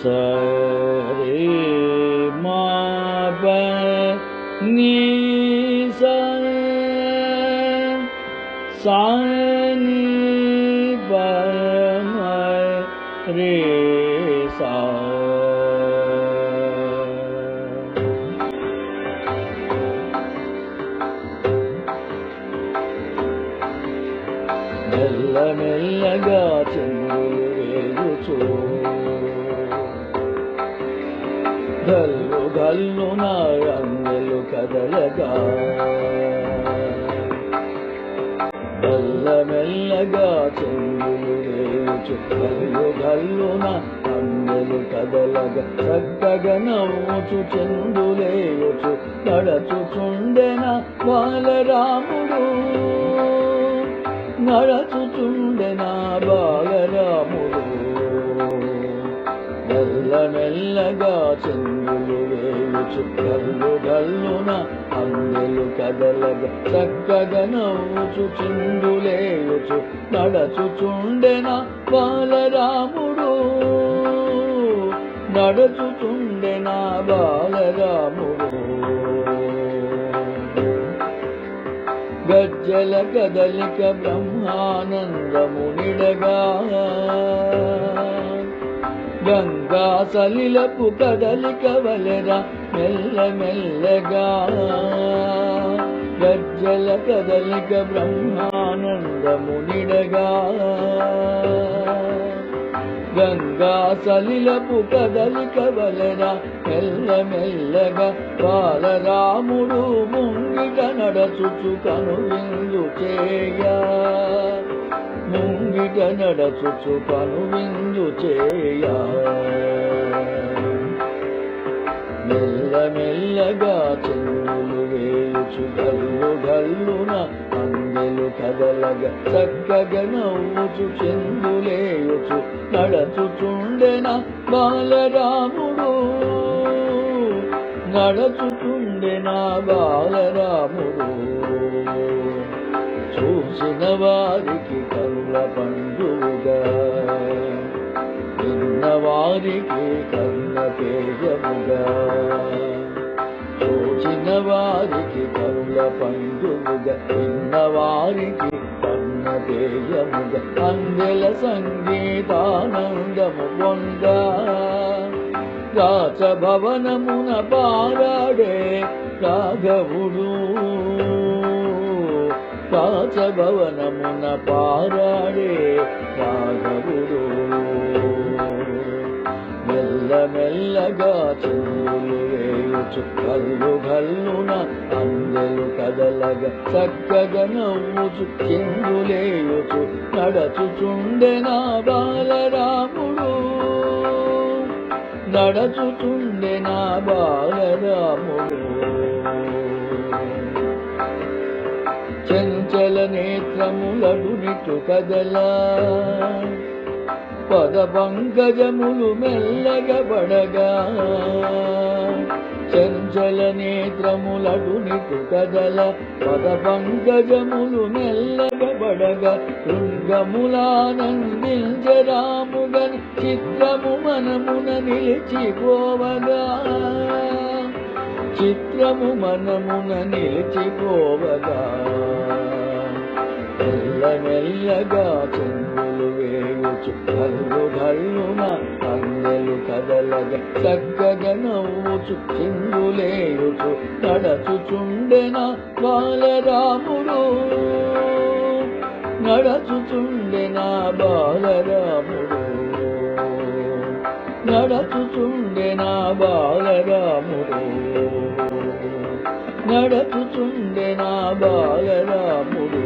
సరి మా ప ని సా సా ని ప మ రే సా మెల్ల మెల్లగా చెంగులు వేయుచు గల్లు గల్లు నా అందెలు కదలగా మెల్ల మెల్లగా చెంగులు వేయుచు గల్లు గల్లు నా అందెలు కదలగా చక్కగా నవ్వుచు చెందులేయుచు నడచుచుండెన బాలరాముడు నడచుచుండెన బాలరాముడు మెల్ల మెల్లగా చెంగులు వేయుచు గల్లు గల్లున అందెలు కదలగా చక్కగా నవ్వుచు చిందులేయుచు నడచుచుండెన బాలరాముడు నడచుచుండెన బాలరాముడు గజ్జల కదలిక బ్రహ్మానందమునిడగా గంగా సలిలపు కదలిక వలెరా మెల్ల మెల్లగా గజ్జల కదలిక బ్రహ్మానందమునిడగా గంగా సలిలపు కదలిక వలెరా మెల్ల మెల్లగా బాలరాముడు ముంగిట నడచుచు కనువిందు చేయ ముంగిట నడచుచు కనువిందు చేయ మెల్ల మెల్లగా చెంగులు వేయుచు గల్లు గల్లున అందెలు కదలగా చక్కగా నవ్వుచు చెందులేయుచు నడచుచుండెన బాలరాముడు నడచుచుండెన బాలరాముడు చూసిన వారికి కరుల పండుగ విన్న వారికి కన్న పేయముగా చూచిన వారికి కరుల పండుగ విన్న వారికి కన్న పేయముగా అందెల సంగీతానందము పొంద రాజభవనమున పారాడే రాఘవుడు రాజభవనమున పారాడే రాఘవుడు మెల్ల మెల్లగా చెంగులు వేయుచు గల్లు గల్లున అందెలు కదలగా చక్కగా నవ్వుచు చెంగులేయుచు నడచుచుండెన బాలరాముడు నడచుచుండెన బాలరాముడు చంచల నేత్రములడునిటు కదలా పద పంకజములు మెల్లగా పడగా చంచల నేత్రములడునిటు కదల పద పంకజములు మెల్లగా పడగా శృంగములానందించరాముగని చిత్రము మనమున నిలిచిపోవగా చిత్రము మనమున నిలిచిపోవగా మెల్ల మెల్లగా చెంగులు వేయుచు గల్లు గల్లున అందెలు కదలగా చక్కగా నవ్వుచు చిందులేయుచు నడచుచుండెన బాలరాముడు నడచుచుండెన బాలరాముడు నడచుచుండెన బాలరాముడు నడచుచుండెన బాలరాముడు